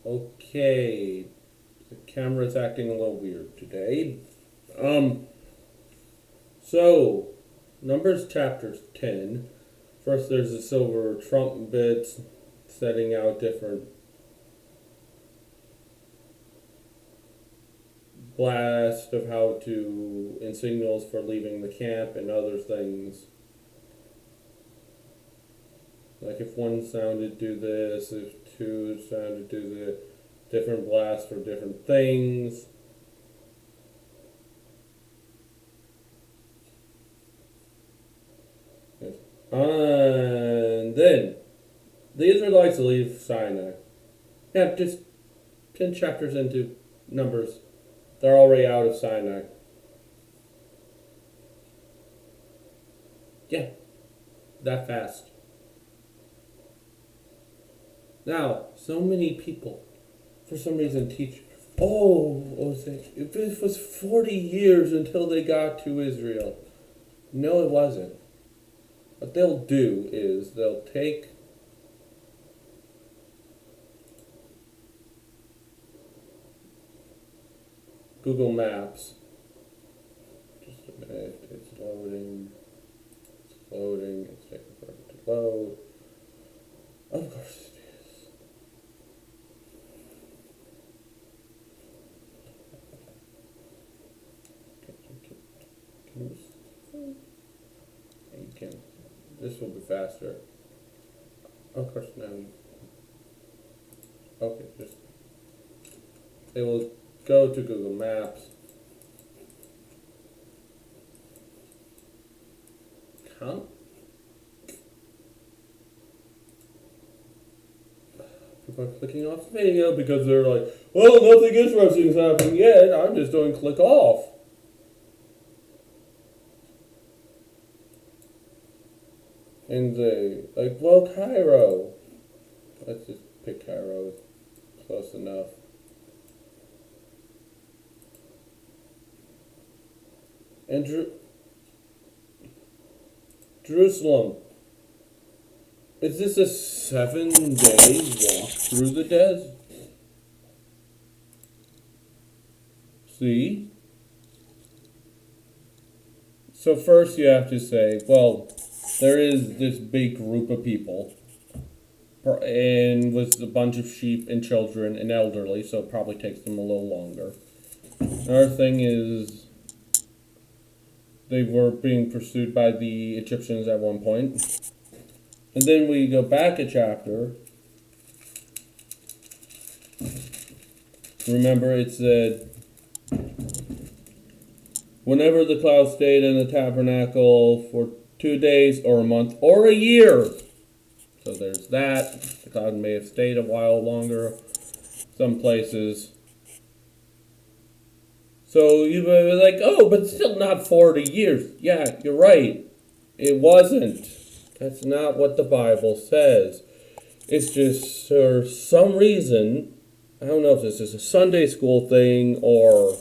Okay, the camera's acting a little weird today. Um, so, Numbers chapter 10. First, there's the silver trumpets setting out different blasts of how to, and signals for leaving the camp and other things. Like if one sounded, do this, if two sounded, do the different blasts for different things. And then the Israelites leave Sinai. Yeah, just 10 chapters into Numbers. They're already out of Sinai. Yeah, that fast. Now, so many people, for some reason, teach, oh, what was it? It was 40 years until they got to Israel. No, it wasn't. What they'll do is they'll take Google Maps. Just a minute, it's loading. It's loading. It's taking forever to load. Of course it is. Can you can. This will be faster. Of course, now. Okay, just. They will go to Google Maps. Count. People are clicking off the video because they're like, well, nothing interesting is happening yet. I'm just doing click off. And they like, well, Cairo. Let's just pick Cairo. It's close enough. And Jerusalem. Is this a 7-day walk through the desert? See? So first you have to say, well, there is this big group of people, and with a bunch of sheep and children and elderly, so it probably takes them a little longer. Another thing is they were being pursued by the Egyptians at one point. And then we go back a chapter. Remember, it said, whenever the cloud stayed in the tabernacle for 2 days or a month or a year. So there's that. The cloud may have stayed a while longer some places. So you may be like, oh, but still not 40 years. Yeah, you're right. It wasn't. That's not what the Bible says. It's just for some reason, I don't know if this is a Sunday school thing or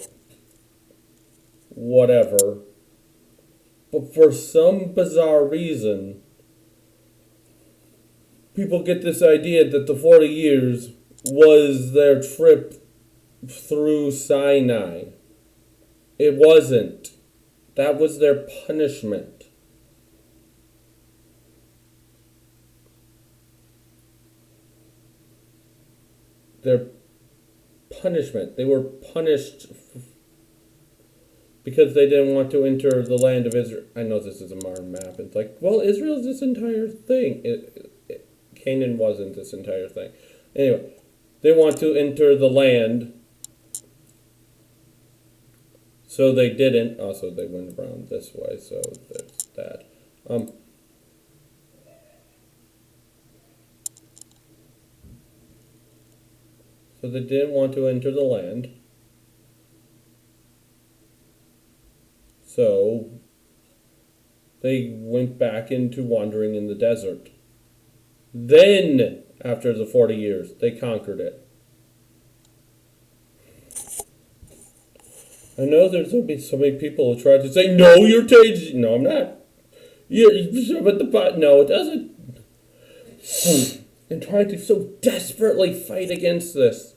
whatever, but for some bizarre reason, people get this idea that the 40 years was their trip through Sinai. It wasn't. That was their punishment. Their punishment. They were punished because they didn't want to enter the land of Israel. I know this is a modern map. It's like, well, Israel's this entire thing. Canaan wasn't this entire thing. Anyway, they want to enter the land, so they didn't. Also, they went around this way, so there's that. So they didn't want to enter the land. So they went back into wandering in the desert. Then, after the 40 years, they conquered it. I know there's going to be so many people who try to say, no, you're changing. No, I'm not. But no, it doesn't. And trying to so desperately fight against this.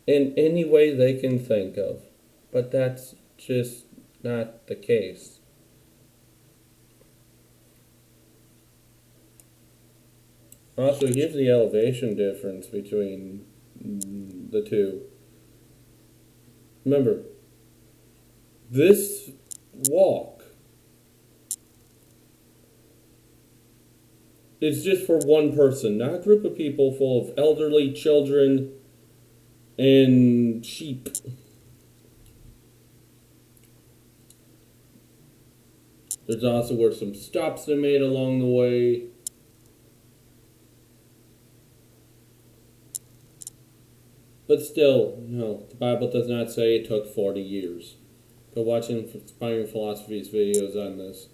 in any way they can think of. But that's just not the case. Also, here's the elevation difference between the two. Remember, this walk is just for one person, not a group of people full of elderly, children, and sheep. There's also were some stops they made along the way. But still, no, the Bible does not say it took 40 years. Go watch Inspiring Philosophy's videos on this.